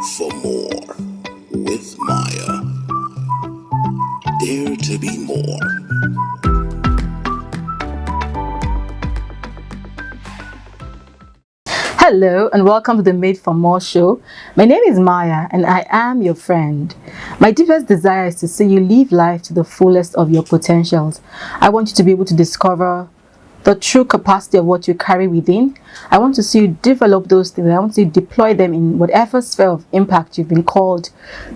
for more with Maya. Dare to be more. Hello and welcome to the Made for More show. My name is Maya and I am your friend. My deepest desire is to see you live life to the fullest of your potentials. I want you to be able to discover the true capacity of what you carry within. I want to see you develop those things. I want to deploy them in whatever sphere of impact you've been called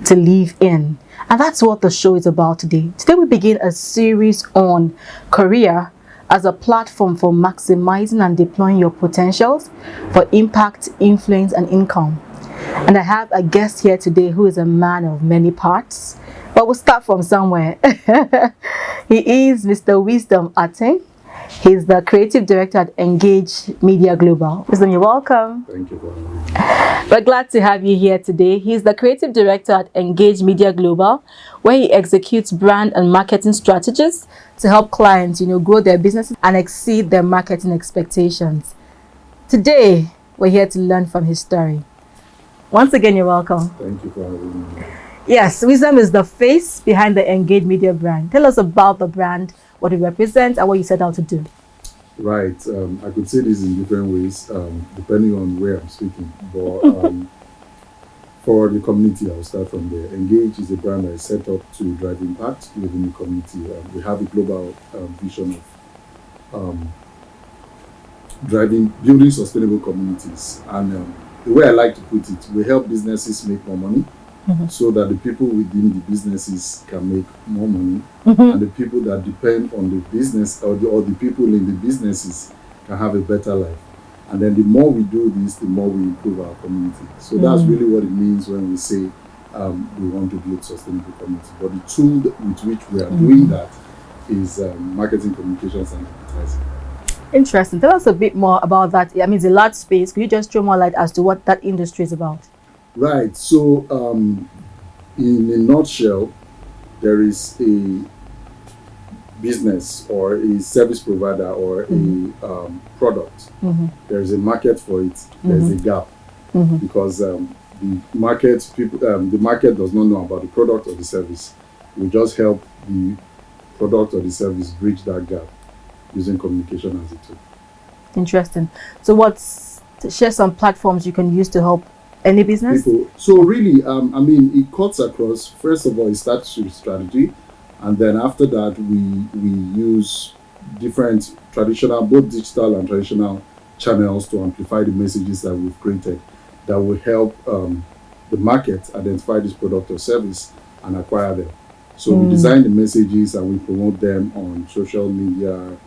to live in. And that's what the show is about today. Today we begin a series on career as a platform for maximizing and deploying your potentials for impact, influence, and income. And I have a guest here today who is a man of many parts. But we'll start from somewhere. He is Mr. Wisdom Ateng. He's the creative director at Ngage Media Global. Wisdom, you're welcome. Thank you for having me. We're glad to have you here today. He's the creative director at Ngage Media Global, where he executes brand and marketing strategies to help clients, grow their businesses and exceed their marketing expectations. Today, we're here to learn from his story. Once again, you're welcome. Thank you for having me. Yes, Wisdom is the face behind the Ngage Media brand. Tell us about the brand, what it represents, and what you set out to do. Right. I could say this in different ways, depending on where I'm speaking. But for the community, I'll start from there. Engage is a brand that is set up to drive impact within the community. We have a global vision of building sustainable communities. And the way I like to put it, we help businesses make more money. So that the people within the businesses can make more money, and the people that depend on the business or the people in the businesses can have a better life. And then the more we do this, the more we improve our community. So that's really what it means when we say we want to build sustainable community. But the tool with which we are doing that is marketing, communications, and advertising. Interesting. Tell us a bit more about that. I mean, it's a large space. Could you just throw more light as to what that industry is about? Right. So, in a nutshell, there is a business or a service provider or a product. There is a market for it. There's a gap because the market does not know about the product or the service. We just help the product or the service bridge that gap using communication as a tool. Interesting. So, share some platforms you can use to help any business? People. So really, it cuts across. First of all, it starts with strategy, and then after that, we use different traditional, both digital and traditional channels to amplify the messages that we've created that will help the market identify this product or service and acquire them. So we design the messages and we promote them on social media,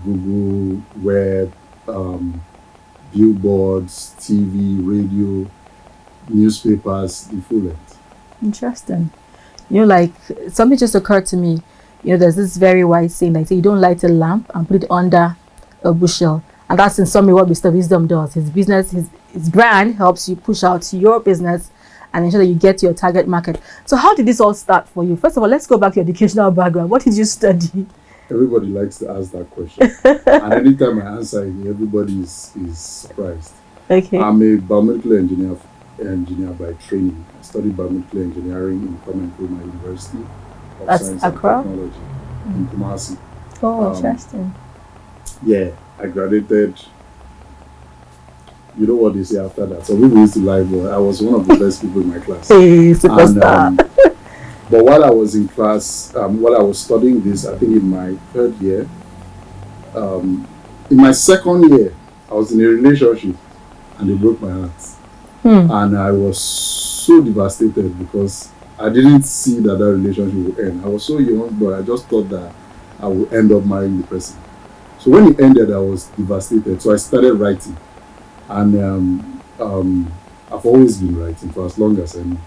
Google, web, billboards, TV, radio, newspapers, the full length. Interesting. Something just occurred to me. There's this very wise saying that you don't light a lamp and put it under a bushel. And that's in summary what Mr. Wisdom does. His business, his brand helps you push out your business and ensure that you get to your target market. So how did this all start for you? First of all, let's go back to your educational background. What did you study? Everybody likes to ask that question. And anytime I answer it, everybody is surprised. Okay. I'm a biomedical engineer by training. I studied biomedical engineering in Kwame University of Science and Technology in Kumasi. Oh, interesting. Yeah, I graduated. You know what they say after that. So we used to lie, but I was one of the best people in my class. Hey, superstar. But while I was in class, while I was studying this, I think in my third year, in my second year, I was in a relationship and they broke my heart. And I was so devastated because I didn't see that relationship would end. I was so young, but I just thought that I would end up marrying the person. So when it ended, I was devastated. So I started writing. And I've always been writing for as long as I know.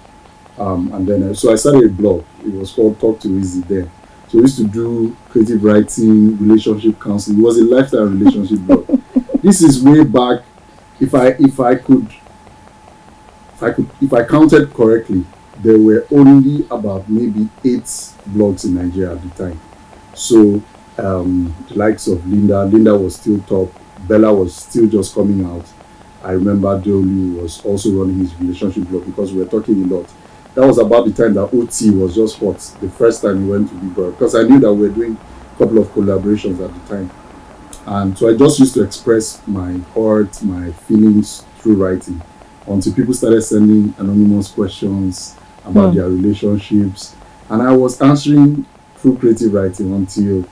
And then so I started a blog. It was called Talk to Easy then. So we used to do creative writing, relationship counseling. It was a lifetime relationship blog. This is way back. If I counted correctly, there were only about maybe 8 blogs in Nigeria at the time. So the likes of Linda was still top, Bella was still just coming out, I remember Deolu was also running his relationship blog because we were talking a lot. That was about the time that OT was just hot, the first time we went to Big Brother, because I knew that we were doing a couple of collaborations at the time. And so I just used to express my heart, my feelings through writing until people started sending anonymous questions about their relationships. And I was answering through creative writing until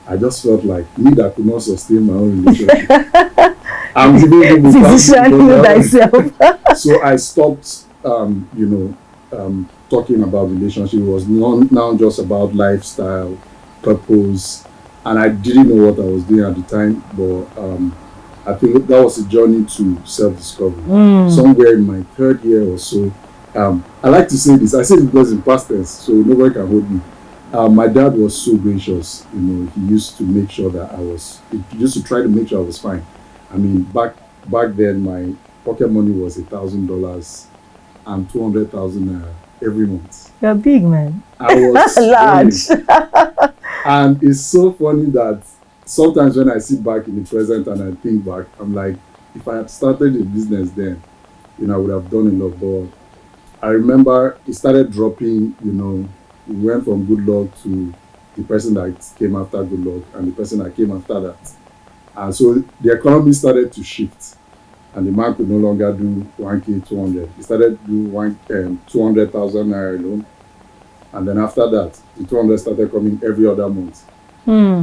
I just felt like me that could not sustain my own relationship. I'm giving people physician thyself. So I stopped, talking about relationship. It was now just about lifestyle, purpose, and I didn't know what I was doing at the time. But I think that was a journey to self-discovery. Somewhere in my third year or so, I like to say this. I say it because in past tense, so nobody can hold me. My dad was so gracious. He used to make sure that he used to try to make sure I was fine. I mean, back then, my pocket money was $1,000 and 200,000 every month. You're big, man. I was large. And it's so funny that sometimes when I sit back in the present and I think back, I'm like, if I had started a business then, I would have done a lot. But I remember it started dropping. We went from Good Luck to the person that came after Good Luck and the person that came after that. And so the economy started to shift, and the man could no longer do 1K 200. He started to do 200,000 naira alone, and then after that, the 200 started coming every other month.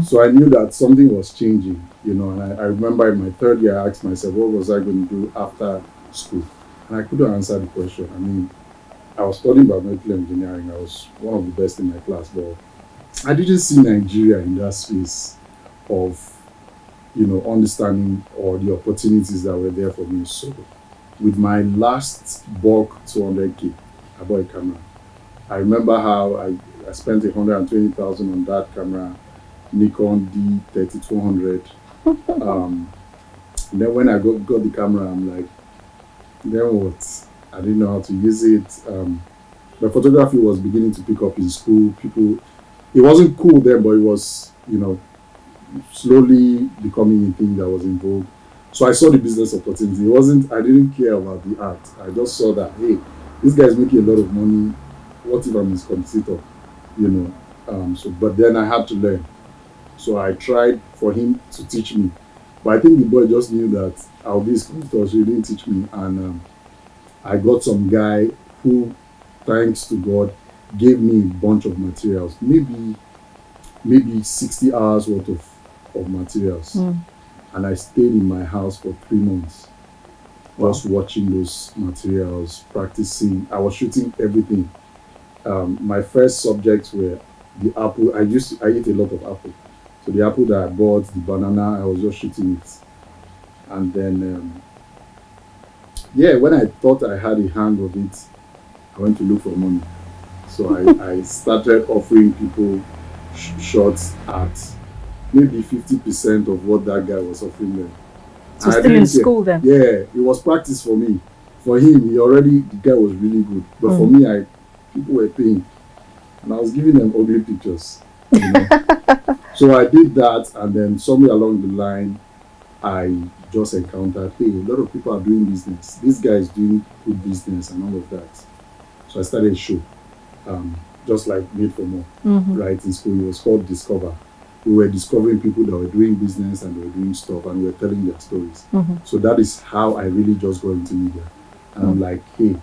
So I knew that something was changing, And I remember in my third year, I asked myself, what was I going to do after school? And I couldn't answer the question. I mean, I was studying biomedical engineering. I was one of the best in my class, but I didn't see Nigeria in that space of understanding or the opportunities that were there for me. So with my last bulk 200K, I bought a camera. I remember how I spent 120,000 on that camera, Nikon D3200. Then when I got the camera, I'm like, then what? I didn't know how to use it. The photography was beginning to pick up in school. It wasn't cool then, but it was, slowly becoming a thing that was in vogue. So I saw the business opportunity. I didn't care about the art. I just saw that, hey, this guy's making a lot of money. What if I'm his competitor? But then I had to learn. So I tried for him to teach me. But I think the boy just knew that I'll be his competitor, so he didn't teach me. And I got some guy who, thanks to God, gave me a bunch of materials. Maybe 60 hours worth of materials. And I stayed in my house for 3 months, just watching those materials, practicing. I was shooting everything. My first subjects were the apple. I eat a lot of apple. So the apple that I bought, the banana, I was just shooting it. And then, when I thought I had a hang of it, I went to look for money. So I started offering people shots at maybe 50% of what that guy was offering them. So still in school then? Yeah, it was practice for me. For him, the guy was really good. But for me, people were paying. And I was giving them ugly pictures. So I did that, and then somewhere along the line, I just encountered, hey, a lot of people are doing business. This guy is doing good business and all of that. So I started a show, just like Made for More, right, in school. It was called Discover. We were discovering people that were doing business and they were doing stuff, and we were telling their stories. So that is how I really just got into media. And I'm like, hey,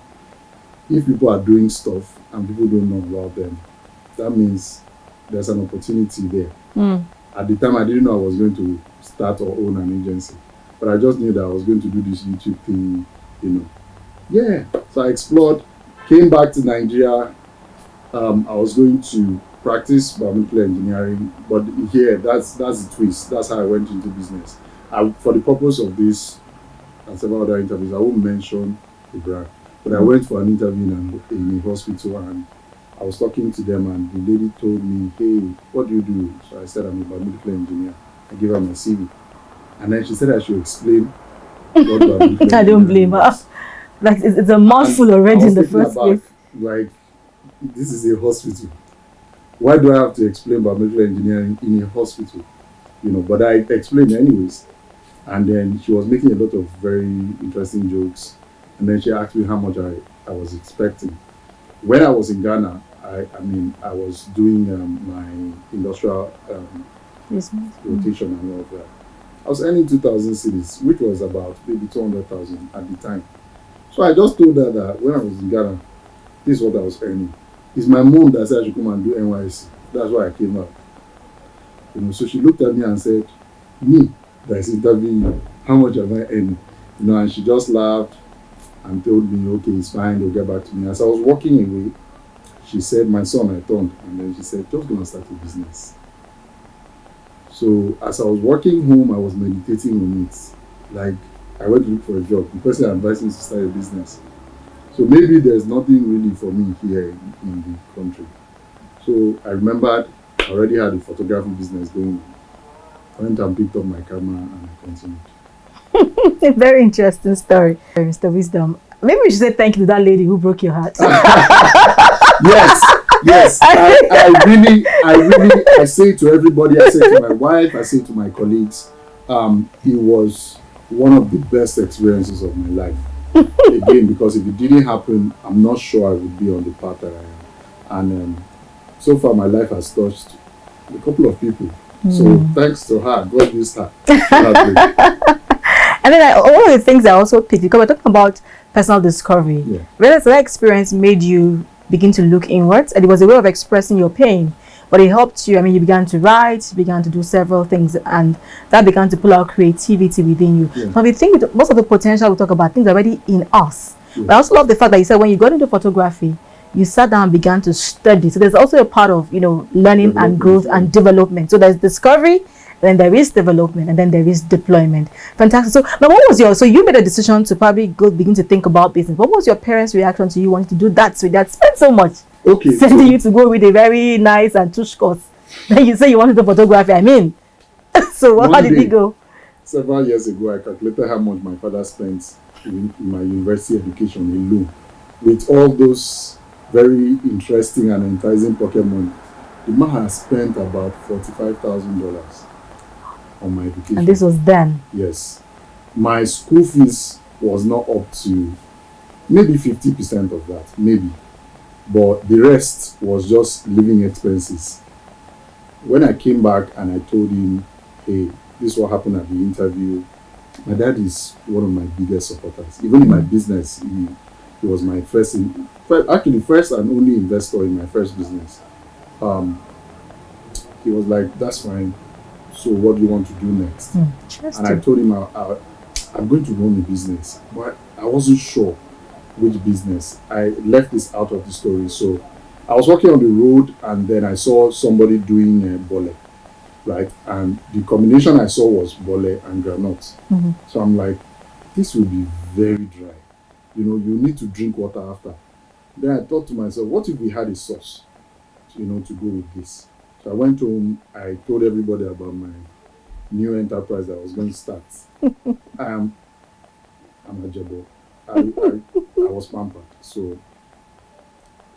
if people are doing stuff and people don't know about them, that means there's an opportunity there. At the time, I didn't know I was going to start or own an agency, but I just knew that I was going to do this YouTube thing, Yeah, so I explored, came back to Nigeria. I was going to practice biomedical engineering, but here, that's the twist. That's how I went into business. For the purpose of this and several other interviews, I won't mention the brand, but I went for an interview in a hospital, and I was talking to them, and the lady told me, hey, what do you do? So I said, I'm a biomedical engineer. I gave her my CV. And then she said I should explain what biomedical I don't blame her. Like, it's a mouthful already in the first place. Like, this is a hospital. Why do I have to explain biomedical engineering in a hospital? But I explained anyways. And then she was making a lot of very interesting jokes. And then she asked me how much I was expecting. When I was in Ghana, I was doing my industrial Yes, rotation and all of that. I was earning 2,000 cedis, which was about maybe 200,000 at the time. So I just told her that when I was in Ghana, this is what I was earning. It's my mom that said I should come and do NYC. That's why I came out. So she looked at me and said, "Me, that is interviewing you. How much am I earning?" And she just laughed and told me, "Okay, it's fine. They'll get back to me." As I was walking away, she said, "My son," I turned, and then she said, "Just gonna start a business." So as I was walking home, I was meditating on it. Like, I went to look for a job. The person advised me to start a business. So maybe there's nothing really for me here in the country. So I remembered I already had a photography business going on. I went and picked up my camera and I continued. Very interesting story, Mr. Wisdom. Maybe we should say thank you to that lady who broke your heart. Yes. I say to everybody, I say to my wife, I say to my colleagues, it was one of the best experiences of my life. Again, because if it didn't happen, I'm not sure I would be on the path that I am. And so far, my life has touched a couple of people. So thanks to her, God used her. And then one of the things I also picked, because we're talking about personal discovery, whether that experience made you begin to look inwards, and it was a way of expressing your pain, but it helped you. I mean, you began to write, you began to do several things, and that began to pull out creativity within you. But we think most of the potential we talk about things are already in us. But I also love the fact that you said when you got into photography, you sat down and began to study. So there's also a part of, learning and growth and development. So there's discovery, then there is development, and then there is deployment. Fantastic. So now so you made a decision to probably begin to think about business. What was your parents' reaction to you wanting to do that? So that spent so much sending you to go with a very nice and tush course. Then you say you wanted the photography. I mean, so how did it go? Several years ago, I calculated how much my father spent in my university education alone. With all those very interesting and enticing pocket money, the man has spent about $45,000 on my education. And this was then? Yes. My school fees was not up to maybe 50% of that, maybe. But the rest was just living expenses. When I came back and I told him, "Hey, this is what happened at the interview," my dad is one of my biggest supporters. Even in my business, he was my first and only investor in my first business. He was like, "That's fine. So what do you want to do next?" And I told him, "I'm going to run a business." But I wasn't sure which business. I left this out of the story. So I was walking on the road and then I saw somebody doing bole, right? And the combination I saw was bole and granite. So I'm like, this will be very dry. You need to drink water after. Then I thought to myself, what if we had a sauce, to go with this? So I went home, I told everybody about my new enterprise that I was going to start. I'm a jabber. I was pampered. So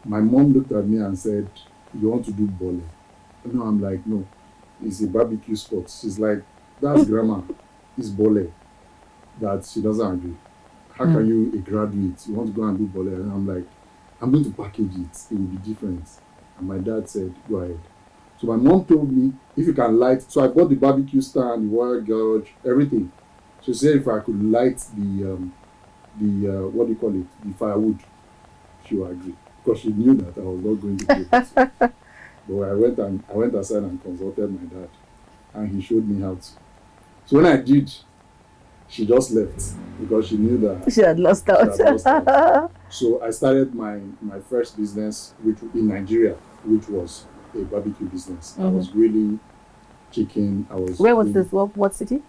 my mom looked at me and said, "You want to do bole?" I'm like, "No, it's a barbecue spot." She's like, "That's grammar. It's bole." That she doesn't agree. How can you, a graduate, you want to go and do bole? And I'm like, "I'm going to package it. It will be different." And my dad said, "Go ahead." So my mom told me, if you can light, so I bought the barbecue stand, the wire gauge, everything. She said if I could light the what do you call it, the firewood, she would agree, because she knew that I was not going to do it. But I went aside and consulted my dad, and he showed me how to. So when I did, she just left because she knew that she had lost out. So I started my first business, which in Nigeria, which was a barbecue business. I was grilling chicken. Where was this? What city?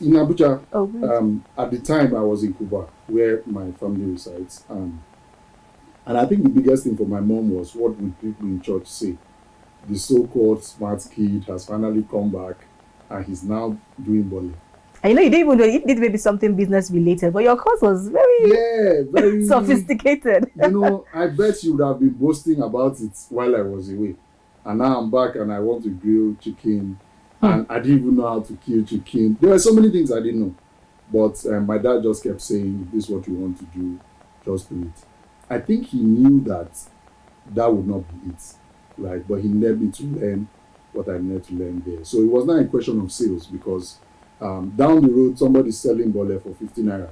In Abuja. Oh, great. At the time, I was in Cuba, where my family resides. And I think the biggest thing for my mom was, what would people in church say? The so-called smart kid has finally come back, and he's now doing bowling. And you didn't even know it did maybe something business related, but your course was very sophisticated. I bet you would have been boasting about it while I was away. And now I'm back and I want to grill chicken And I didn't even know how to kill chicken. There were so many things I didn't know. But my dad just kept saying, if this is what you want to do, just do it. I think he knew that that would not be it, right? But he needed me to learn what I needed to learn there. So it was not a question of sales because down the road, somebody's selling bole for 50 naira.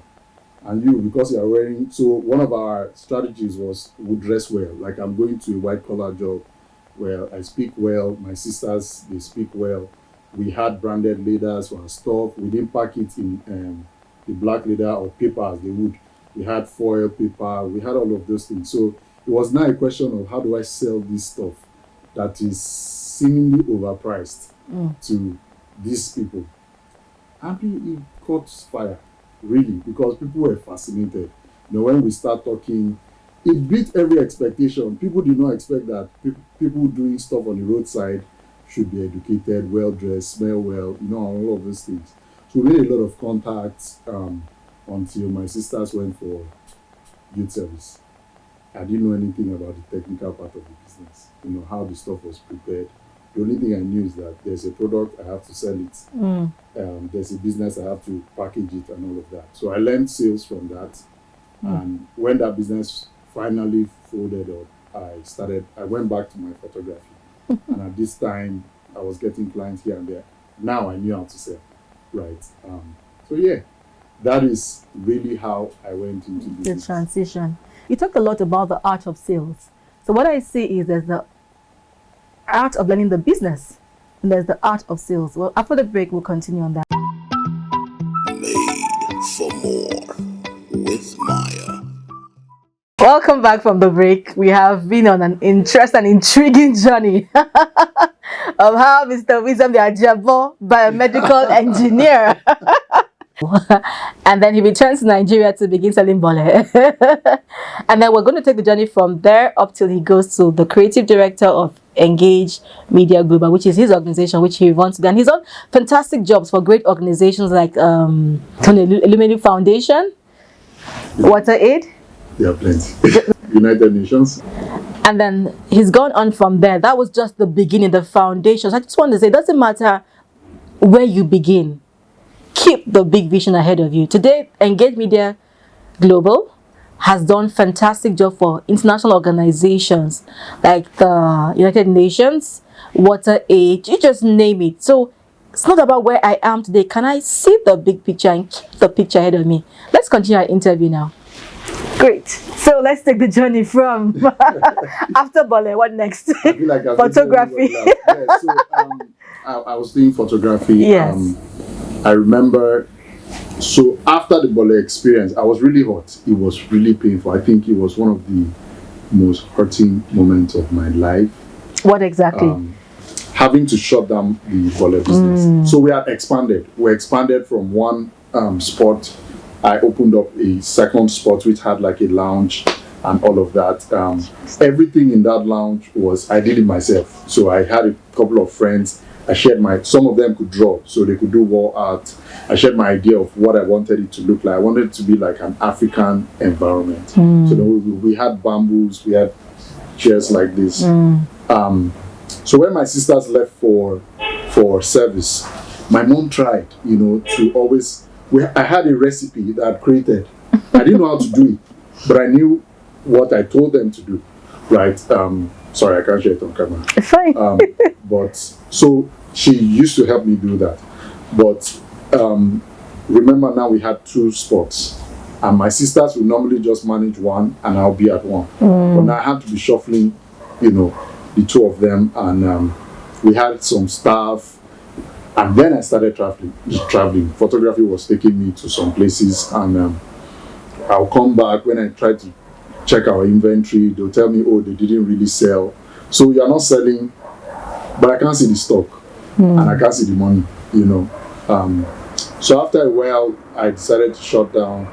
And you, because you are wearing, so one of our strategies was we dress well. Like I'm going to a white collar job where I speak well, my sisters, they speak well. We had branded leathers for our stuff. We didn't pack it in the black leather or paper as they would. We had foil paper. We had all of those things. So it was now a question of how do I sell this stuff that is seemingly overpriced to these people. And it caught fire, really, because people were fascinated. You know, when we start talking, it beat every expectation. People did not expect that people doing stuff on the roadside should be educated, well dressed, smell well, you know, all of those things. So we made a lot of contacts until my sisters went for youth service. I didn't know anything about the technical part of the business, you know, how the stuff was prepared. The only thing I knew is that there's a product, I have to sell it. There's a business, I have to package it and all of that. So I learned sales from that. And when that business finally folded up, I went back to my photography. And at this time, I was getting clients here and there. Now I knew how to sell, right? So yeah, that is really how I went into business. The transition. You talk a lot about the art of sales. So what I see is there's the art of learning the business, and there's the art of sales. Well, after the break, we'll continue on that. Made for more with Maya. Welcome back from the break. We have been on an interesting and intriguing journey of how Mr. Wisdom the Ajabo, biomedical engineer, and then he returns to Nigeria to begin selling bole. And then we're going to take the journey from there up till he goes to the creative director of Ngage Media Global, which is his organization, which he runs. And he's done fantastic jobs for great organizations like Illuminati Foundation, Water Aid. There are plenty. United Nations. And then he's gone on from there. That was just the beginning, the foundations. I just want to say, it doesn't matter where you begin. Keep the big vision ahead of you. Today, Ngage Media Global has done fantastic job for international organizations like the United Nations, Water Aid, you just name it. So it's not about where I am today. Can I see the big picture and keep the picture ahead of me? Let's continue our interview now. Great. So let's take the journey from after bole. What next? I feel like Photography. Yeah, so I was doing photography. Yes. I remember. So after the bole experience, I was really hot. It was really painful. I think it was one of the most hurting moments of my life. What exactly? Having to shut down the bole business. So we had expanded. We expanded from one spot. I opened up a second spot which had like a lounge and all of that. Everything in that lounge I did it myself. So I had a couple of friends. I shared some of them could draw, so they could do wall art. I shared my idea of what I wanted it to look like. I wanted it to be like an African environment. So then we had bamboos, we had chairs like this. So when my sisters left for service, my mom tried, to always. I had a recipe that I created. I didn't know how to do it, but I knew what I told them to do. Right? Sorry, I can't share it on camera. It's fine. But so she used to help me do that. But remember now we had 2 spots, and my sisters would normally just manage one, and I'll be at one. But now I had to be shuffling, the 2 of them, and we had some staff. And then I started traveling. Photography was taking me to some places, and I'll come back when I try to check our inventory. They'll tell me, oh, they didn't really sell. So you're not selling, but I can't see the stock, and I can't see the money, So after a while, I decided to shut down.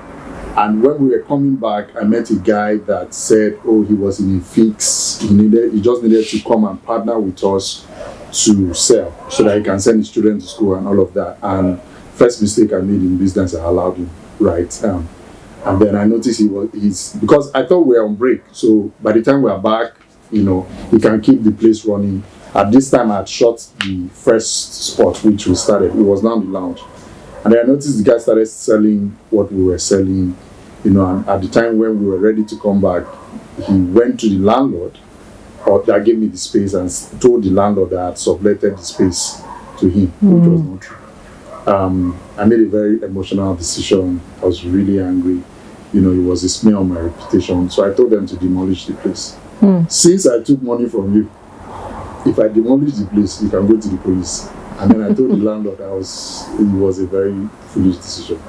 And when we were coming back, I met a guy that said, oh, he was in a fix. He just needed to come and partner with us to sell so that he can send his children to school and all of that. And first mistake I made in business, I allowed him, right? And then I noticed because I thought we were on break. So by the time we are back, he can keep the place running At this time, I had shot the first spot which we started. It was now the lounge. And then I noticed the guy started selling what we were selling, and at the time when we were ready to come back, he went to the landlord that gave me the space and told the landlord that I had subletted the space to him, which was not true. I made a very emotional decision. I was really angry. It was a smear on my reputation. So I told them to demolish the place. Since I took money from you, if I demolish the place, you can go to the police. And then I told the landlord it was a very foolish decision.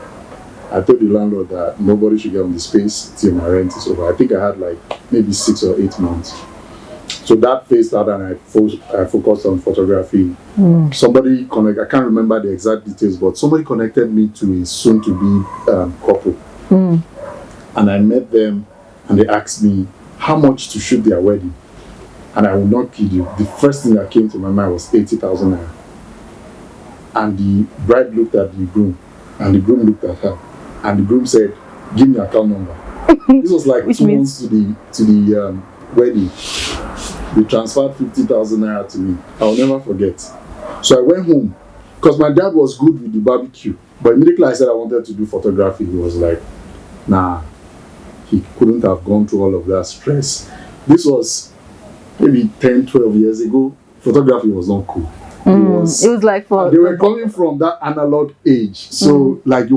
I told the landlord that nobody should get on the space till my rent is over. I think I had like maybe 6 or 8 months. So that phased out and I focused on photography. Somebody I can't remember the exact details, but somebody connected me to a soon-to-be couple. And I met them and they asked me how much to shoot their wedding. And I will not kid you, the first thing that came to my mind was 80,000 naira. And the bride looked at the groom and the groom looked at her. And the groom said, "Give me account number." This was like 2 months to the wedding. They transferred 50,000 naira to me. I'll never forget. So I went home because my dad was good with the barbecue. But immediately I said I wanted to do photography. He was like, nah, he couldn't have gone through all of that stress. This was maybe 10, 12 years ago. Photography was not cool. It was like they were coming from that analog age. So like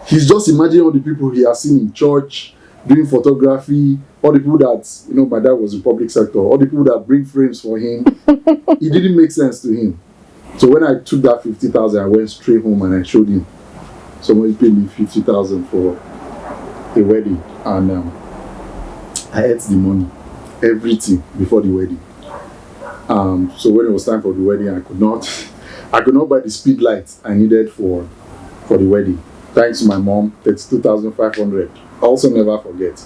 he's just imagining all the people he has seen in church doing photography, all the people that, my dad was in public sector, all the people that bring frames for him. It didn't make sense to him. So when I took that 50,000, I went straight home and I showed him. Somebody paid me 50,000 for a wedding, and I ate the money, everything before the wedding. So when it was time for the wedding, I could not buy the speed lights I needed for the wedding. Thanks to my mom, 32,500. I also never forget.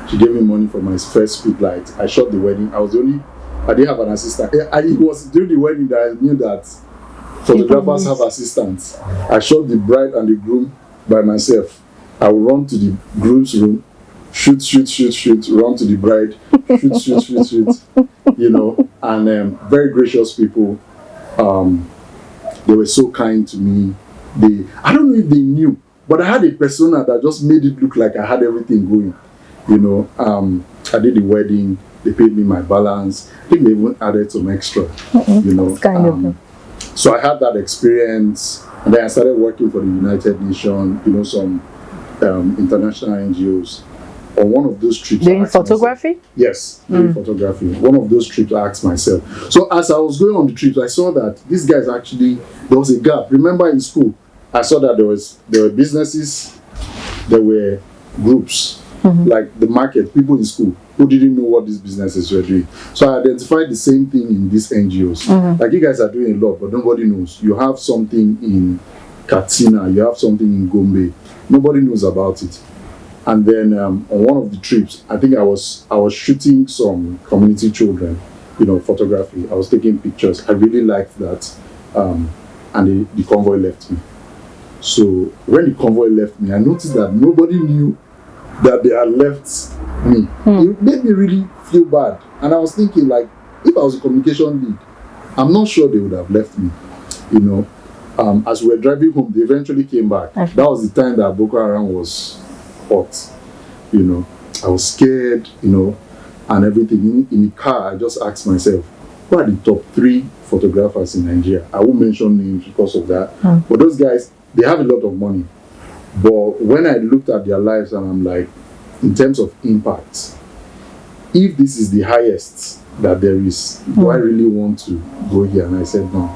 She gave me money for my first speed light. I shot the wedding. I didn't have an assistant. It was during the wedding that I knew that photographers have assistants. I shot the bride and the groom by myself. I would run to the groom's room, shoot, run to the bride, shoot, and very gracious people. They were so kind to me. I don't know if they knew, but I had a persona that just made it look like I had everything going. I did the wedding, they paid me my balance. I think they even added some extra, It's kind of. So I had that experience, and then I started working for the United Nations, some international NGOs. On one of those trips, doing photography? Yes, doing photography. One of those trips, I asked myself. So as I was going on the trips, I saw that these guys there was a gap. Remember in school, I saw that there were businesses, there were groups, like the market, people in school who didn't know what these businesses were doing. So I identified the same thing in these NGOs. Like you guys are doing a lot, but nobody knows. You have something in Katsina, you have something in Gombe. Nobody knows about it. And then on one of the trips, I think I was shooting some community children, photography. I was taking pictures. I really liked that. And the convoy left me. So when the convoy left me, I noticed that nobody knew that they had left me. It made me really feel bad. And I was thinking, like, if I was a communication lead, I'm not sure they would have left me. As we were driving home, they eventually came back. That was the time that Boko Haram was hot. I was scared, and everything. In the car, I just asked myself, who are the top 3 photographers in Nigeria? I won't mention names because of that. But those guys, they have a lot of money. But when I looked at their lives and I'm like, in terms of impact, if this is the highest that there is, do I really want to go here? And I said, no,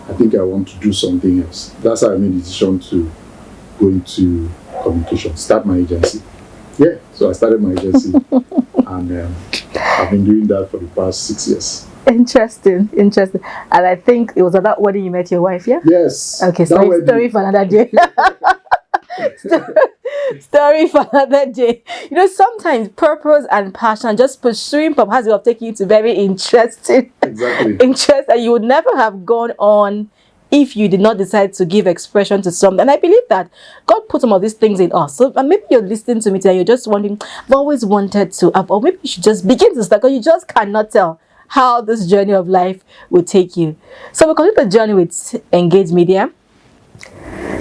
I think I want to do something else. That's how I made the decision to go into communication, start my agency. Yeah, so I started my agency and I've been doing that for the past 6 years. Interesting. And I think it was at that wedding you met your wife, yeah? Yes. Okay, so story for another day. Story for another day. Sometimes purpose and passion, just pursuing purpose, will take you to very interesting interest that you would never have gone on if you did not decide to give expression to something. And I believe that God put some of these things in us. So maybe you're listening to me today and you're just wondering, I've always wanted to, or maybe you should just begin to start, because you just cannot tell how this journey of life will take you. So we continue the journey with Engage Media.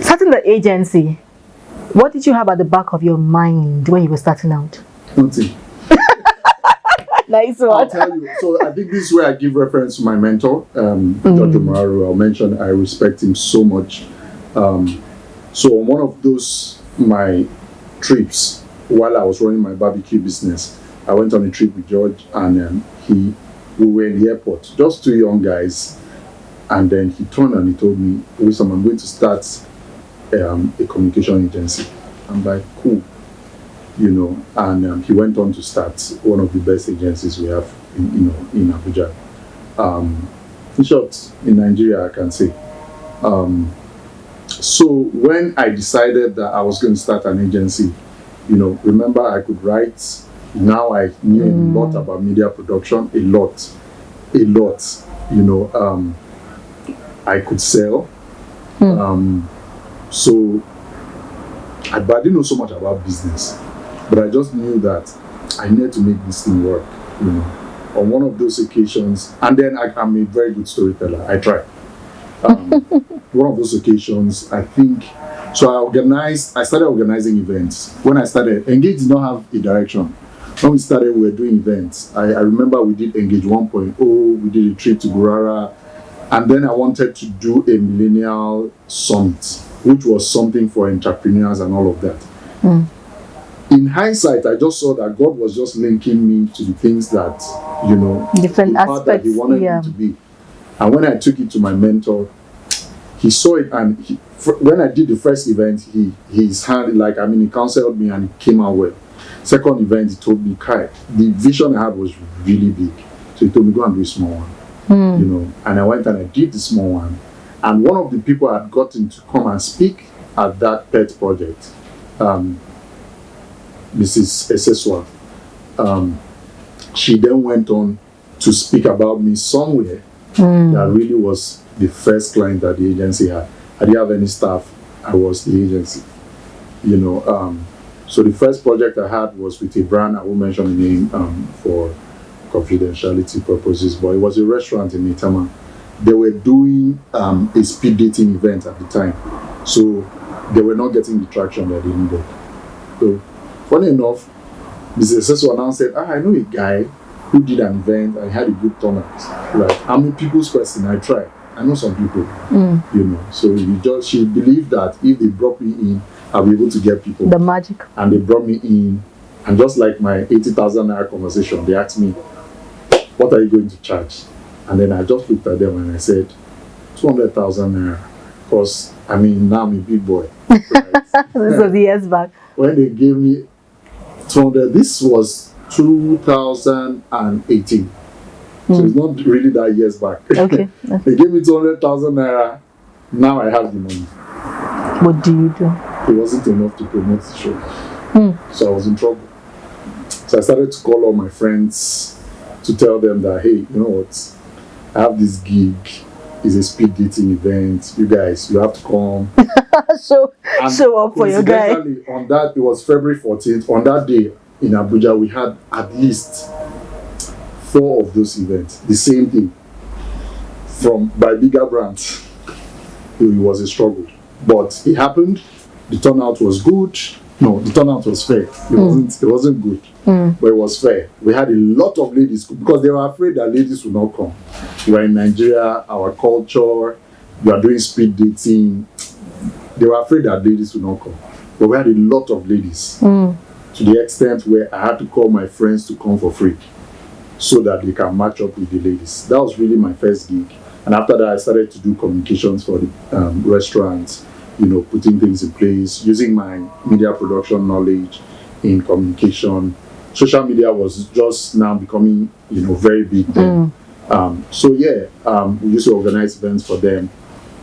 Starting the agency, what did you have at the back of your mind when you were starting out? Nothing. Nice I'll one. tell you. So I think this is where I give reference to my mentor, Dr. Moraru. I'll mention I respect him so much. So on one of those my trips, while I was running my barbecue business, I went on a trip with George, and we were in the airport, just two young guys, and then he turned and he told me, "Wilson, I'm going to start a communication agency." I'm like, cool. You know, and he went on to start one of the best agencies we have in Abuja. In short, in Nigeria, I can say. So when I decided that I was going to start an agency, remember I could write. Now I knew a lot about media production, a lot. I could sell. So but I didn't know so much about business. But I just knew that I needed to make this thing work, on one of those occasions. And then I'm a very good storyteller. I try. One of those occasions, I think, so I started organizing events. When I started, Engage did not have a direction. When we started, we were doing events. I remember we did Engage 1.0, we did a trip to Gurara, and then I wanted to do a millennial summit, which was something for entrepreneurs and all of that. In hindsight, I just saw that God was just linking me to the things that, different the path that He wanted me to be. And when I took it to my mentor, he saw it, and when I did the first event, he counseled me and it came out well. Second event, he told me, Kai, the vision I had was really big. So he told me, go and do a small one. And I went and I did the small one. And one of the people I had gotten to come and speak at that pet project, Mrs. Eseswa, she then went on to speak about me somewhere that really was the first client that the agency had. I didn't have any staff. I was the agency. So the first project I had was with a brand, I won't mention the name for confidentiality purposes, but it was a restaurant in Itama. They were doing a speed dating event at the time. So they were not getting the traction that they needed. So funny enough, Mrs. Seswa now said, I know a guy who did an event and had a good turnout. Like, I'm a people's person, I try. I know some people, So she believed that if they brought me in, I'll be able to get people. The magic. And they brought me in, and just like my 80,000 naira conversation, they asked me, what are you going to charge? And then I just looked at them and I said, 200,000 naira. Because, now I'm a big boy. Right? This was years back. When they gave me 200, this was 2018. So it's not really that years back. Okay. They gave me 200,000 naira. Now I have the money. What do you do? It wasn't enough to promote the show. So I was in trouble. So I started to call all my friends to tell them that, hey, you know what? I have this gig. It's a speed dating event. You guys, you have to come. show up for your guy. On that, it was February 14th. On that day in Abuja, we had at least 4 of those events. The same thing. By bigger brands. It was a struggle. But it happened. The turnout was good. No, the turnout was fair. It wasn't good. But it was fair. We had a lot of ladies because they were afraid that ladies would not come. We are in Nigeria, our culture, we are doing speed dating. They were afraid that ladies would not come. But we had a lot of ladies. To the extent where I had to call my friends to come for free so that they can match up with the ladies. That was really my first gig. And after that, I started to do communications for the restaurants, putting things in place, using my media production knowledge in communication. Social media was just now becoming, very big then. We used to organize events for them.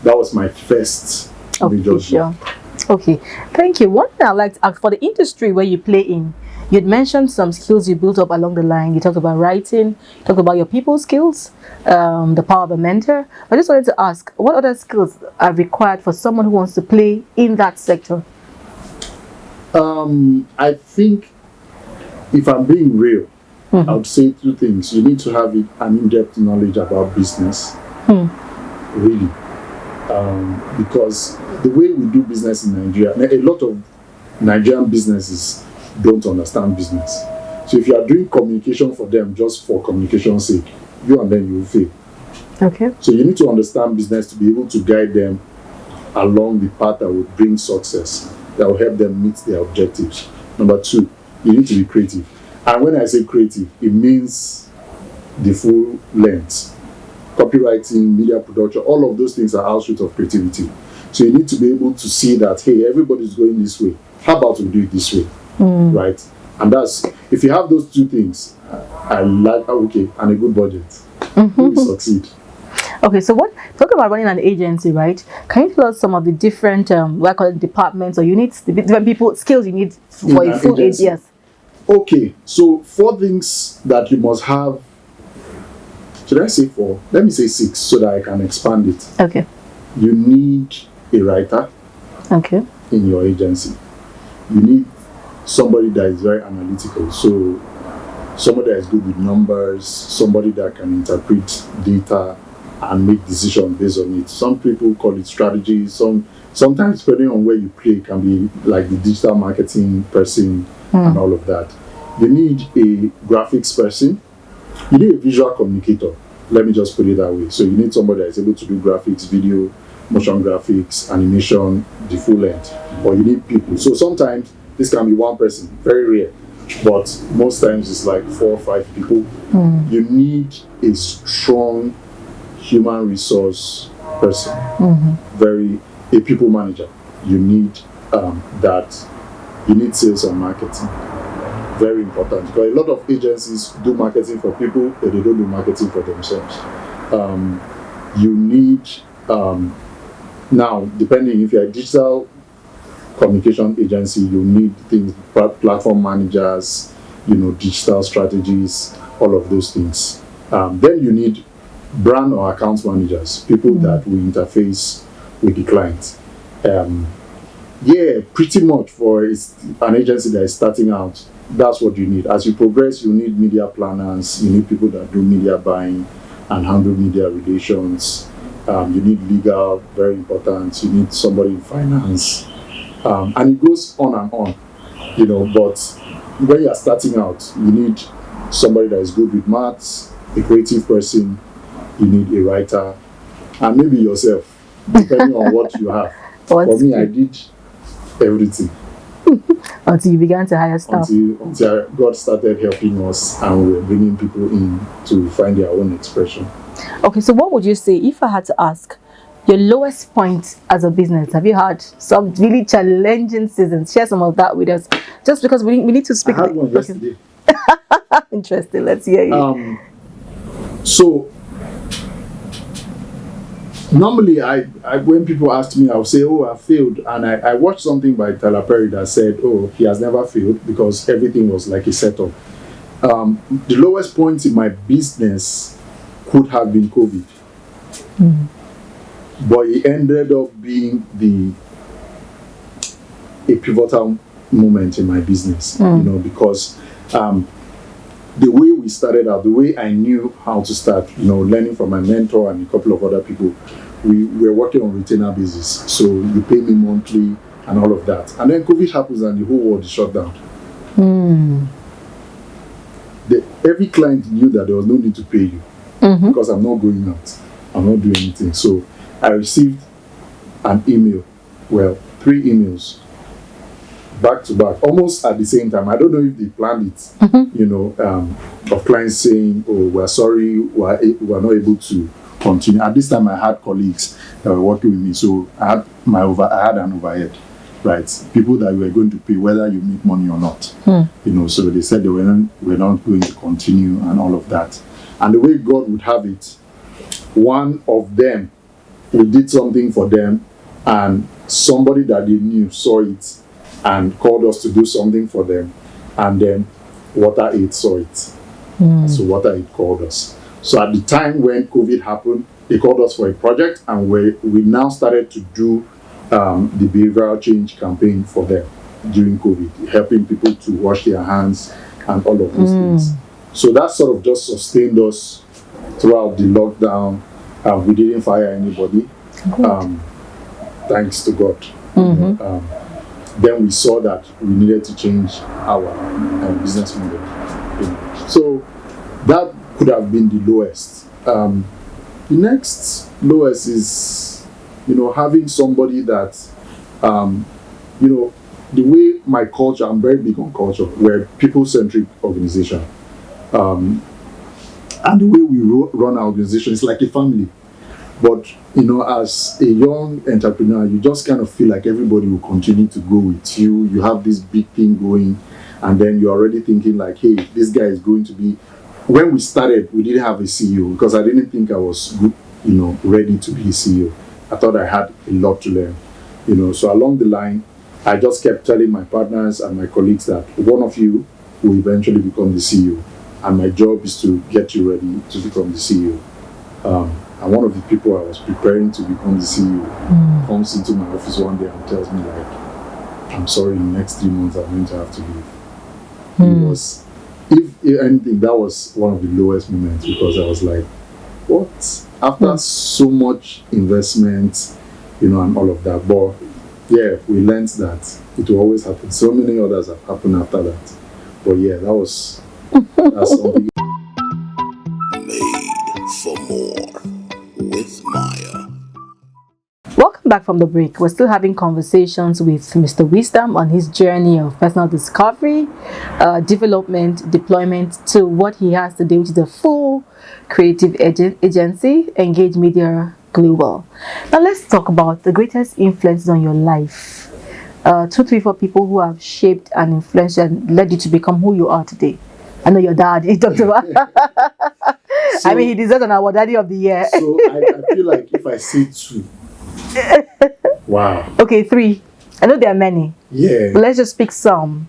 That was my first major job. Okay, thank you. One thing I'd like to ask, for the industry where you play in, you'd mentioned some skills you built up along the line. You talked about writing, you talked about your people skills, the power of a mentor. I just wanted to ask, what other skills are required for someone who wants to play in that sector? I think, if I'm being real, I would say two things. You need to have an in-depth knowledge about business, really, because the way we do business in Nigeria, a lot of Nigerian businesses don't understand business. So if you are doing communication for them just for communication's sake, you and them you will fail. Okay. So you need to understand business to be able to guide them along the path that will bring success, that will help them meet their objectives. Number two, you need to be creative. And when I say creative, it means the full length. Copywriting, media production, all of those things are outreach of creativity. So you need to be able to see that, hey, everybody's going this way. How about we do it this way? Right? And that's, if you have those two things, I like, okay, and a good budget, you will succeed. Okay, so talk about running an agency, right? Can you tell us some of the different what I call it, departments or units, the different people skills you need for a full agency? Yes. Okay, so 4 things that you must have. Should I say 4? Let me say 6 so that I can expand it. Okay. You need a writer. Okay. In your agency. You need somebody that is very analytical. So somebody that is good with numbers, somebody that can interpret data and make decisions based on it. Some people call it strategy. Sometimes depending on where you play, can be like the digital marketing person and all of that. You need a graphics person. You need a visual communicator. Let me just put it that way. So you need somebody that is able to do graphics, video, motion graphics, animation, the full length. Or you need people. So sometimes this can be one person, very rare. But most times it's like 4 or 5 people. You need a strong human resource person, a people manager. You need that. You need sales and marketing. Very important, because a lot of agencies do marketing for people, but they don't do marketing for themselves. You need now, depending if you're a digital communication agency, you need things, platform managers, digital strategies, all of those things. Then you need brand or account managers, people that will interface with the client. Yeah, pretty much for an agency that is starting out, that's what you need. As you progress, you need media planners, you need people that do media buying and handle media relations. You need legal, very important. You need somebody in finance. And it goes on and on, but when you're starting out, you need somebody that is good with maths, a creative person, you need a writer, and maybe yourself, depending on what you have. For me, I did everything. Until you began to hire staff. Until God started helping us and we were bringing people in to find their own expression. Okay, so what would you say, if I had to ask, your lowest point as a business? Have you had some really challenging seasons? Share some of that with us. Just because we need to speak. I had one yesterday. Interesting, let's hear you. So, normally, I when people ask me, I'll say, oh, I failed. And I watched something by Tyler Perry that said, oh, he has never failed because everything was like a setup. The lowest point in my business could have been COVID. But it ended up being a pivotal moment in my business, because the way we started out, the way I knew how to start, learning from my mentor and a couple of other people, we were working on retainer basis. So you pay me monthly and all of that. And then COVID happens and the whole world is shut down. Every client knew that there was no need to pay you because I'm not going out. I'm not doing anything. So I received an email, 3 emails, back to back, almost at the same time. I don't know if they planned it, of clients saying, oh, we're sorry, we're not able to continue. At this time, I had colleagues that were working with me, so I had an overhead, right? People that were going to pay whether you make money or not. So they said they were not going to continue and all of that. And the way God would have it, one of them, we did something for them, and somebody that they knew saw it and called us to do something for them, and then WaterAid saw it. So WaterAid called us. So at the time when COVID happened, they called us for a project, and we now started to do the behavioral change campaign for them during COVID, helping people to wash their hands and all of those things. So that sort of just sustained us throughout the lockdown. We didn't fire anybody, thanks to God. Then we saw that we needed to change our business model. So that could have been the lowest. The next lowest is, having somebody that, the way my culture, I'm very big on culture, we're a people-centric organization. And the way we run our organization is like a family. But, as a young entrepreneur, you just kind of feel like everybody will continue to go with you. You have this big thing going, and then you're already thinking like, hey, this guy is going to be... When we started, we didn't have a CEO because I didn't think I was good, ready to be a CEO. I thought I had a lot to learn, So along the line, I just kept telling my partners and my colleagues that one of you will eventually become the CEO. And my job is to get you ready to become the CEO. And one of the people I was preparing to become the CEO comes into my office one day and tells me like, I'm sorry, in the next 3 months I'm going to have to leave. It was, if anything, that was one of the lowest moments because I was like, what? After so much investment, and all of that. But yeah, we learned that it will always happen. So many others have happened after that. But yeah, that's something. Made for more with Maya. Welcome back from the break. We're still having conversations with Mr. Wisdom on his journey of personal discovery, development, deployment to what he has today, which is a full creative agency, Ngage Media Global. Now let's talk about the greatest influences on your life. 2, 3, 4 people who have shaped and influenced and led you to become who you are today. I know your dad. He talked about. So, I mean, he deserves an award, Daddy of the Year. So I feel like if I say 2, wow. Okay, 3. I know there are many. Yeah. But let's just pick some.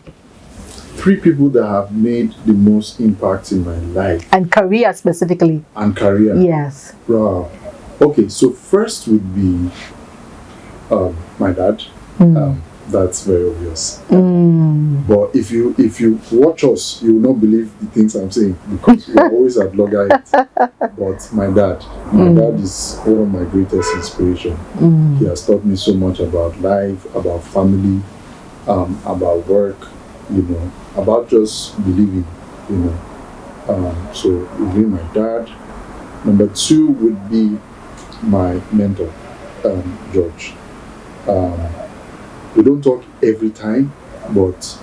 3 people that have made the most impact in my life. And career specifically. And career. Yes. Wow. Okay, so first would be my dad. That's very obvious. But if you watch us, you will not believe the things I'm saying because we're always at loggerheads. But my dad is one of my greatest inspiration. He has taught me so much about life, about family, about work, about just believing, So it would be my dad. Number 2 would be my mentor, George. We don't talk every time, but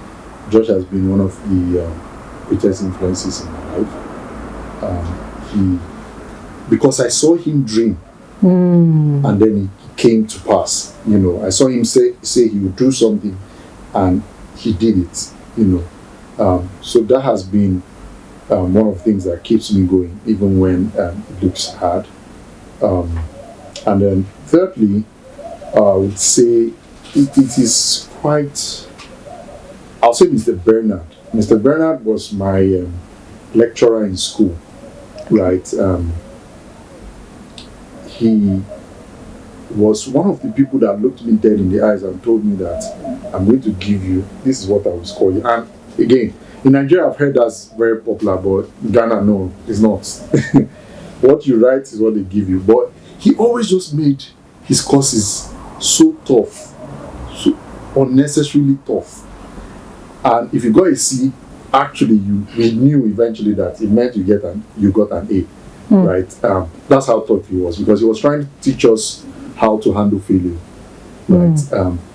George has been one of the greatest influences in my life. Because I saw him dream, and then it came to pass. I saw him say he would do something, and he did it. So that has been one of the things that keeps me going, even when it looks hard. And then thirdly, I would say it is quite, I'll say Mr. Bernard. Mr. Bernard was my lecturer in school, right? He was one of the people that looked me dead in the eyes and told me that I'm going to give you, this is what I will score you. And again, in Nigeria, I've heard that's very popular, but in Ghana, no, it's not. What you write is what they give you. But he always just made his courses so tough, so unnecessarily tough. And if you got a C, actually we knew eventually that it meant you got an A, right? That's how tough he was, because he was trying to teach us how to handle failure, right?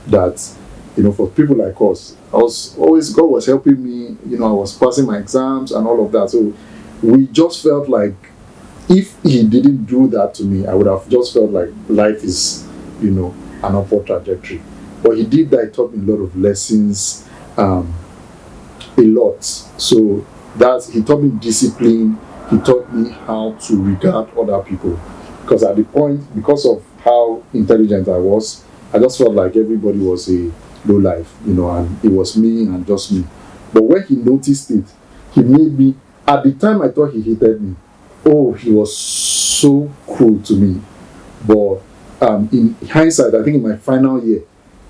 That, for people like us, God was helping me, I was passing my exams and all of that. So we just felt like if he didn't do that to me, I would have just felt like life is, an upward trajectory. But he did that. He taught me a lot of lessons, a lot. So he taught me discipline. He taught me how to regard other people. Because at the point, because of how intelligent I was, I just felt like everybody was a low life, and it was me and just me. But when he noticed it, he made me, at the time I thought he hated me. Oh, he was so cruel to me. But in hindsight, I think in my final year,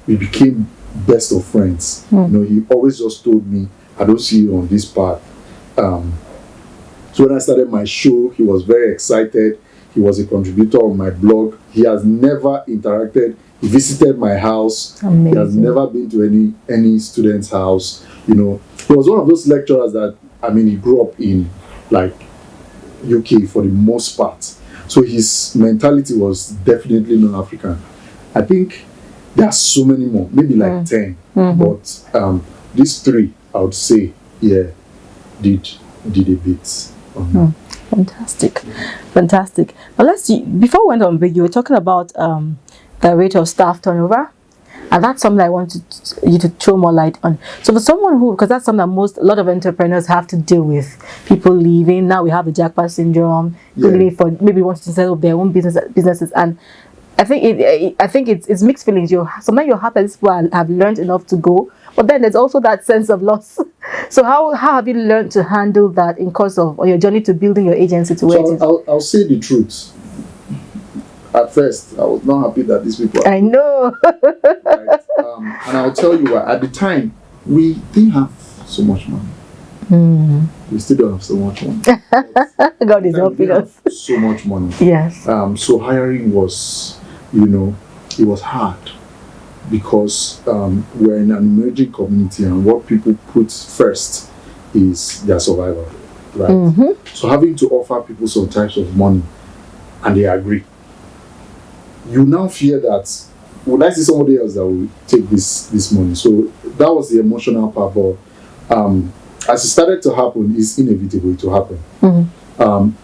we became best of friends. He always just told me, I don't see you on this path. So when I started my show, he was very excited. He was a contributor on my blog. He has never interacted. He visited my house. Amazing. He has never been to any student's house. You know, he was one of those lecturers that, I mean, he grew up in like UK for the most part. So his mentality was definitely non-African. I think there are so many more, maybe like 10. But these three, I would say, yeah, did a bit. Fantastic. Now let's see, before we went on break, you were talking about the rate of staff turnover, and that's something I wanted you to throw more light on. So for someone who, because that's something that a lot of entrepreneurs have to deal with, people leaving. Now we have the jackpot syndrome, people leaving for maybe wanting to set up their own businesses, and I think it's mixed feelings. Sometimes you're happy that people have learned enough to go, but then there's also that sense of loss. So how have you learned to handle that in course of your journey to building your agency to where it is? I'll say the truth. At first, I was not happy that these people. I know. Right? And I'll tell you what. At the time, we didn't have so much money. We still don't have so much money. God is helping us. So much money. Yes. So hiring was, it was hard because we're in an emerging community, and what people put first is their survival, right? So having to offer people some types of money, and they agree, you now fear that, would I see somebody else that will take this money? So that was the emotional part. But as it started to happen, it's inevitable to happen.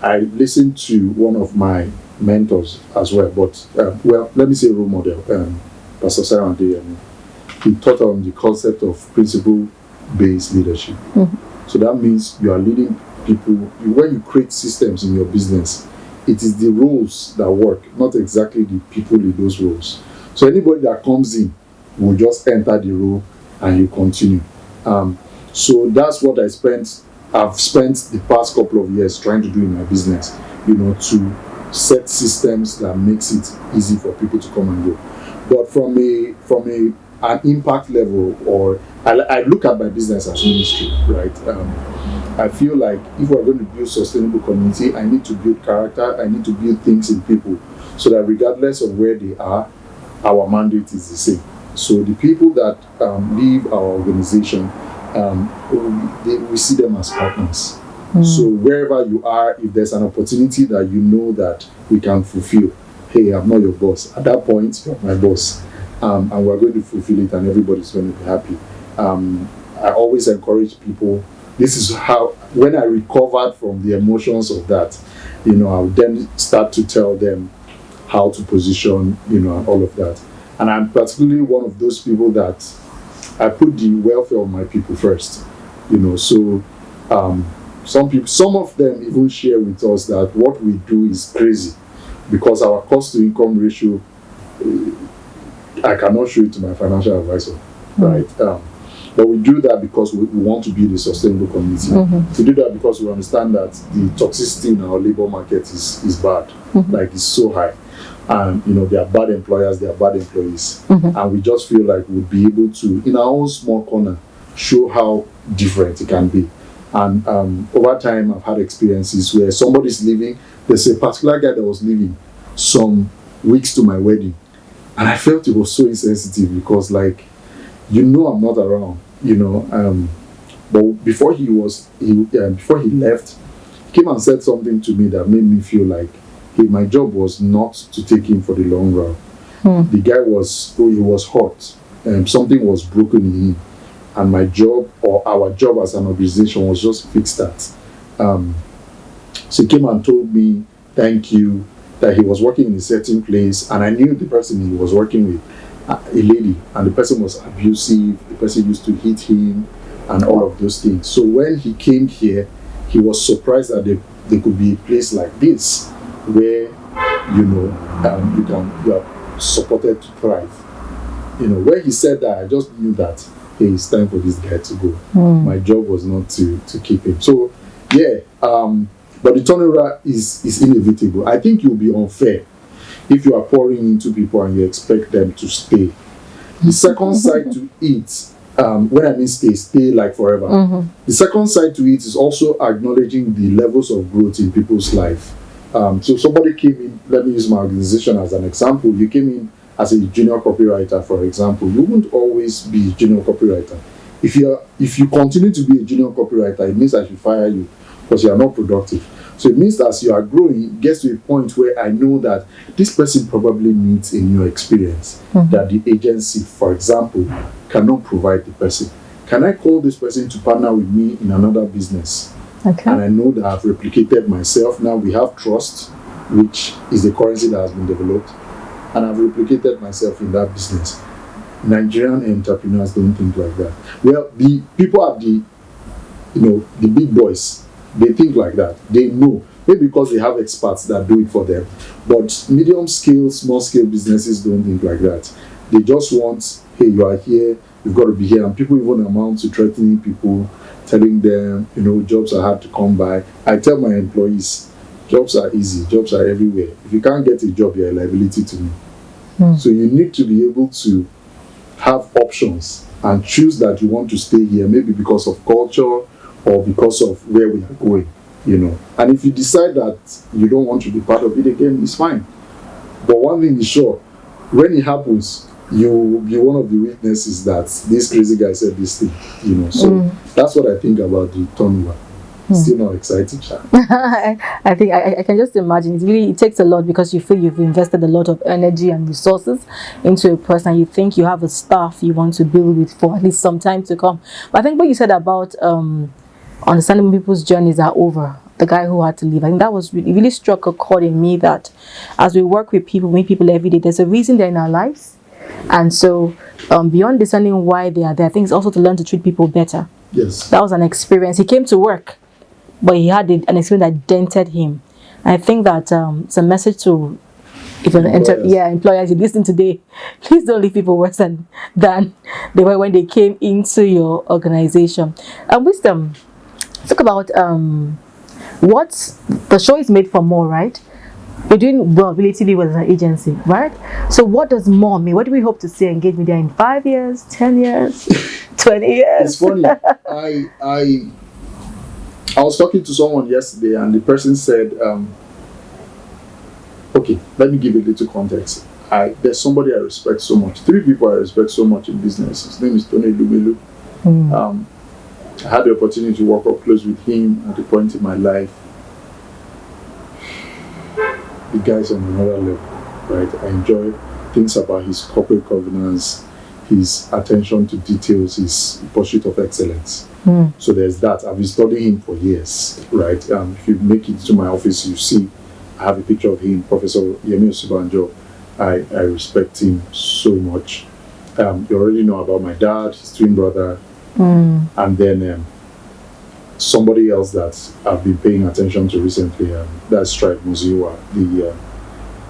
I listened to one of my mentors as well, but let me say role model, Pastor Sarah and he taught on the concept of principle-based leadership. So that means you are leading people. When you create systems in your business, it is the roles that work, not exactly the people in those roles. So anybody that comes in will just enter the role and you continue. So that's what I've spent the past couple of years trying to do in my business, to set systems that makes it easy for people to come and go. But from an impact level, or I look at my business as ministry, right? I feel like if we're going to build sustainable community, I need to build character, I need to build things in people, so that regardless of where they are, our mandate is the same. So the people that leave our organization, we see them as partners. So wherever you are, if there's an opportunity that you know that we can fulfill, hey, I'm not your boss. At that point, you're my boss. And we're going to fulfill it, and everybody's going to be happy. I always encourage people. This is how, when I recovered from the emotions of that, I would then start to tell them how to position, and all of that. And I'm particularly one of those people that I put the welfare of my people first, So some of them even share with us that what we do is crazy, because our cost to income ratio, I cannot show it to my financial advisor, right? But we do that because we want to build a sustainable community. We do that because we understand that the toxicity in our labor market is bad, like it's so high. And there are bad employers, there are bad employees. And we just feel like we'll be able to, in our own small corner, show how different it can be. And over time, I've had experiences where somebody's leaving. There's a particular guy that was leaving some weeks to my wedding. And I felt it was so insensitive because, I'm not around, but before he left, he came and said something to me that made me feel like, hey, my job was not to take him for the long run. The guy he was hurt, something was broken in him, and my job, or our job as an organization, was just fix that. So he came and told me thank you, that he was working in a certain place, and I knew the person he was working with, a lady, and the person was abusive, the person used to hit him, and all of those things. So when he came here, he was surprised that there could be a place like this where you are supported to thrive. When he said that, I just knew that, hey, it's time for this guy to go. My job was not to keep him. So but the turnaround is inevitable. I think you'll be unfair if you are pouring into people and you expect them to stay. The second side to it when I mean stay like forever. The second side to it is also acknowledging the levels of growth in people's life. So somebody came in, let me use my organization as an example. You came in as a junior copywriter, for example. You won't always be a junior copywriter. If you continue to be a junior copywriter, it means I should fire you because you are not productive. So it means that as you are growing, it gets to a point where I know that this person probably needs a new experience that the agency, for example, cannot provide the person. Can I call this person to partner with me in another business? Okay. And I know that I've replicated myself. Now we have trust, which is the currency that has been developed, and I've replicated myself in that business. Nigerian entrepreneurs don't think like that. Well, the people at the big boys, they think like that. They know. Maybe because they have experts that do it for them. But medium scale, small scale businesses don't think like that. They just want, hey, you are here, you've got to be here. And people even amount to threatening people, telling them, jobs are hard to come by. I tell my employees, jobs are easy, jobs are everywhere. If you can't get a job, you're a liability to me. So you need to be able to have options and choose that you want to stay here, maybe because of culture or because of where we are going, And if you decide that you don't want to be part of it again, it's fine. But one thing is sure, when it happens, you will be one of the witnesses that this crazy guy said this thing, So that's what I think about the turnover. Still not exciting. I think I can just imagine. It takes a lot because you feel you've invested a lot of energy and resources into a person, and you think you have a staff you want to build with for at least some time to come. But I think what you said about understanding when people's journeys are over, the guy who had to leave, I think that was really struck a chord in me, that as we work with people, meet people every day, there's a reason they're in our lives. And so beyond understanding why they are there, I think it's also to learn to treat people better. Yes. That was an experience. He came to work, but he had an experience that dented him. I think that it's a message to employers, you listen today, please don't leave people worse than they were when they came into your organization. Wisdom, talk about what the show is made for more, right? We're doing well, relatively well as an agency, right? So what does more mean? What do we hope to see Engage Media in 5 years, 10 years, 20 years? It's funny. I was talking to someone yesterday, and the person said, okay, let me give you a little context. There's somebody I respect so much. 3 people I respect so much in business. His name is Tony Lumelu. I had the opportunity to work up close with him at a point in my life. The guy's on another level, right? I enjoy things about his corporate governance, his attention to details, his pursuit of excellence. So there's that. I've been studying him for years, right? If you make it to my office, you see I have a picture of him, Professor Yemi Osubanjo. I respect him so much. You already know about my dad, his twin brother, and then somebody else that I've been paying attention to recently, that's Stripe Muziwa, the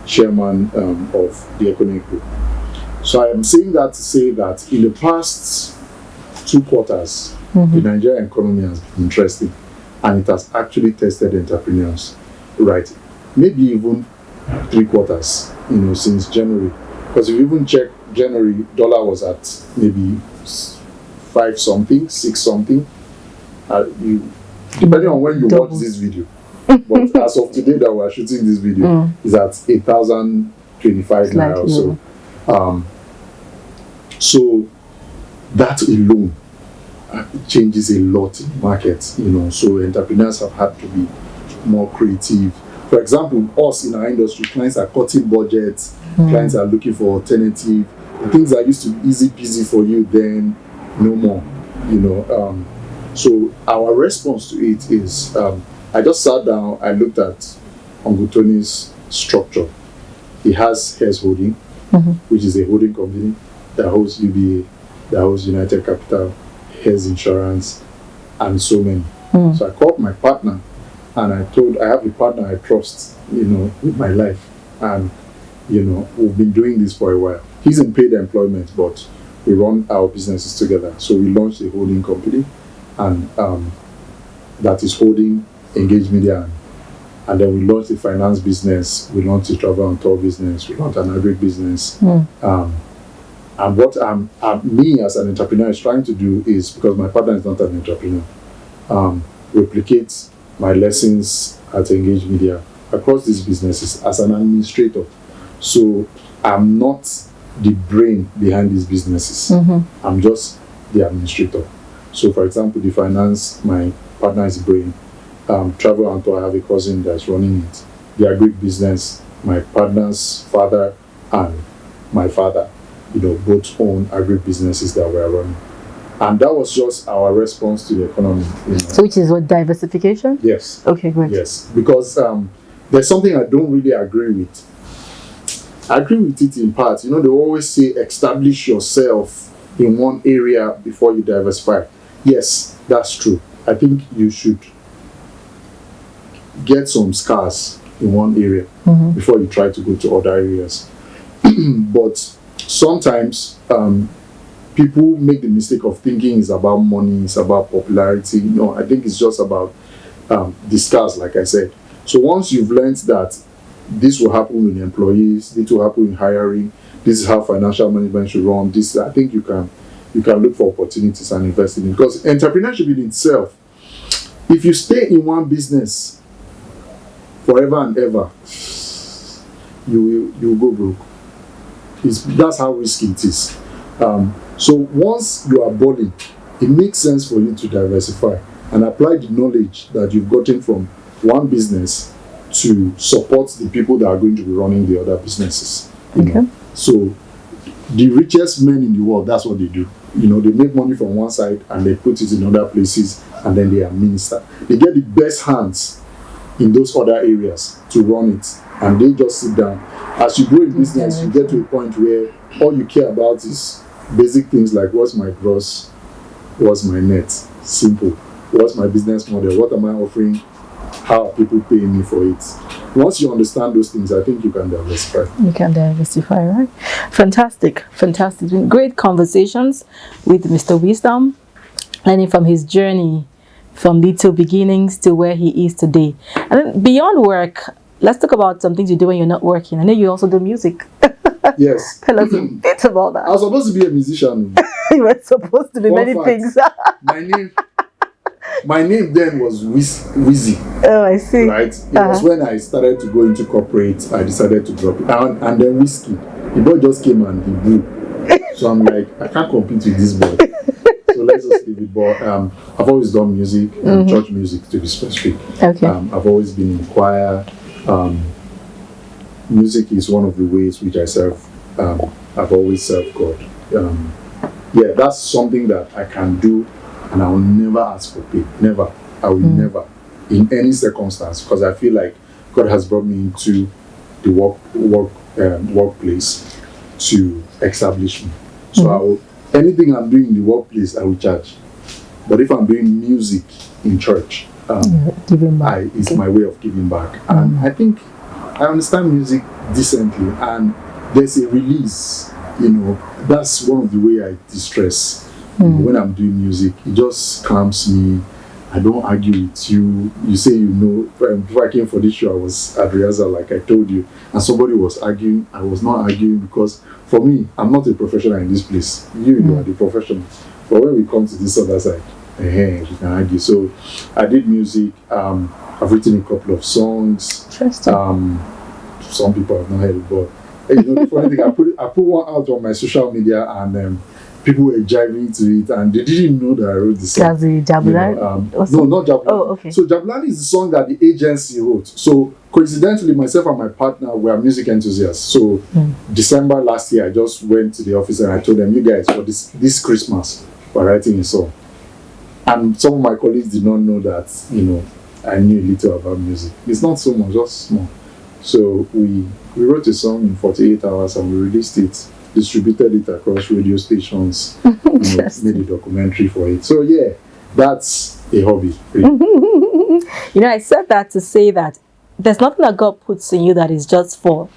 chairman of the Economic Group. So I am saying that to say that in the past 2 quarters, the Nigerian economy has been interesting, and it has actually tested entrepreneurs, right? Maybe even 3 quarters, since January. Because if you even check January, dollar was at maybe 5 something, 6 something. Depending on when you watch this video. But as of today that we're shooting this video, is at 8,025 naira. So that alone changes a lot in the market, So entrepreneurs have had to be more creative. For example, us in our industry, clients are cutting budgets, clients are looking for alternative. The things that used to be easy peasy for you then, no more, So our response to it is, I just sat down, I looked at Uncle Tony's structure. He has Hairs Holding, which is a holding company that holds UBA, that holds United Capital, Hairs Insurance, and so many. So I called my partner, and I have a partner I trust, with my life. And, we've been doing this for a while. He's in paid employment, but we run our businesses together. So we launched a holding company, and that is holding Ngage Media. And then we launched a finance business, we launched a travel and tour business, we launched an agri business. And what me as an entrepreneur is trying to do is, because my partner is not an entrepreneur, replicate my lessons at Engage Media across these businesses as an administrator. So I'm not the brain behind these businesses. I'm just the administrator. So for example, the finance, my partner is the brain. Travel and tour, I have a cousin that's running it. The agri business, my partner's father and my father, both own agri businesses that we are running. And that was just our response to the economy. So which is what, diversification? Yes. Okay, great. Yes, because there's something I don't really agree with. I agree with it in part. They always say establish yourself in one area before you diversify. Yes, that's true. I think you should get some scars in one area before you try to go to other areas. But sometimes people make the mistake of thinking it's about money, it's about popularity. No, I think it's just about the scars, like I said. So once you've learned that this will happen with employees, this will happen in hiring, this is how financial management should run, this, I think you can look for opportunities and invest in it. Because entrepreneurship in itself, if you stay in one business forever and ever, you will go broke. That's how risky it is. So once you are balling, it makes sense for you to diversify and apply the knowledge that you've gotten from one business to support the people that are going to be running the other businesses. So the richest men in the world, that's what they do. They make money from one side and they put it in other places, and then they administer. They get the best hands in those other areas to run it, and they just sit down. As you grow in business, you get to a point where all you care about is basic things like what's my gross, what's my net, simple. What's my business model? What am I offering? How are people paying me for it? Once you understand those things, I think you can diversify. You can diversify, right? Fantastic. Great conversations with Mr. Wisdom, learning from his journey, from little beginnings to where he is today. And then beyond work, let's talk about some things you do when you're not working. I know you also do music. Yes. Tell us a bit about that. I was supposed to be a musician. You were supposed to be many things. My name then was Wizzy. Oh, I see. Right? It was when I started to go into corporate, I decided to drop it. And then Whiskey. The boy just came and he blew. So I'm like, I can't compete with this boy. So let's just leave it. But I've always done music, church music to be specific. Okay. I've always been in choir. Music is one of the ways which I serve. I've always served God. Yeah, that's something that I can do, and I will never ask for pay. Never. I will never, in any circumstance, because I feel like God has brought me into the workplace to establish me. So anything I'm doing in the workplace, I will charge. But if I'm doing music in church, it's my way of giving back. And I think I understand music decently, and there's a release. That's one of the way I distress. When I'm doing music, it just calms me. I don't argue with you. You say before I came for this show, I was at rehearsal, like I told you, and somebody was arguing. I was not arguing, because for me, I'm not a professional in this place. You are the professional. But when we come to this other side, you can argue. So I did music. I've written a couple of songs. Interesting. Some people have not heard it, but the funny thing, I put one out on my social media, and people were jiving to it, and they didn't know that I wrote the song. Jabulani? No, not Jabulani. Oh, okay. So Jabulani is the song that the agency wrote. So coincidentally, myself and my partner were music enthusiasts. So December last year, I just went to the office and I told them, you guys, for this Christmas, we're writing a song. And some of my colleagues did not know that, I knew a little about music. It's not so much, just small. So we wrote a song in 48 hours and we released it, distributed it across radio stations, made a documentary for it. So yeah, that's a hobby. I said that to say that there's nothing that God puts in you that is just for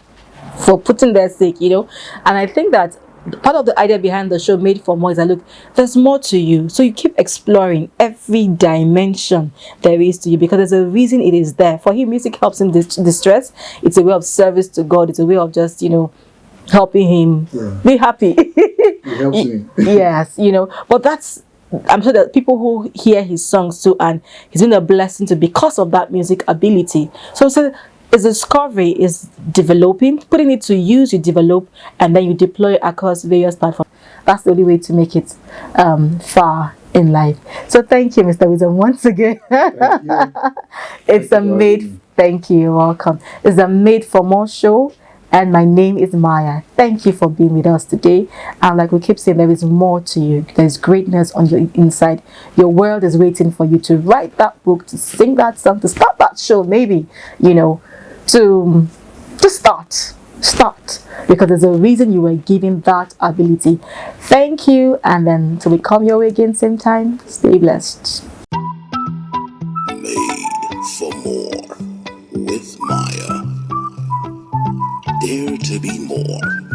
putting their sake, And I think that part of the idea behind the show Made for More is that, look, there's more to you. So you keep exploring every dimension there is to you, because there's a reason it is there. For him, music helps him distress. It's a way of service to God. It's a way of just, helping him be happy. It helps me. Yes, but I'm sure that people who hear his songs too, and he's been a blessing to because of that music ability. So his discovery is developing, putting it to use, you develop, and then you deploy across various platforms. That's the only way to make it far in life. So thank you, Mr. Wisdom, once again. Thank you. It's a made. Thank you. You're welcome. It's a Made for More show, and my name is Maya. Thank you for being with us today. And like we keep saying, there is more to you. There's greatness on your inside. Your world is waiting for you to write that book, to sing that song, to start that show, maybe, to start, because there's a reason you were given that ability. Thank you, and then till we come your way again same time, stay blessed. Made for more with Maya. Dare to be more.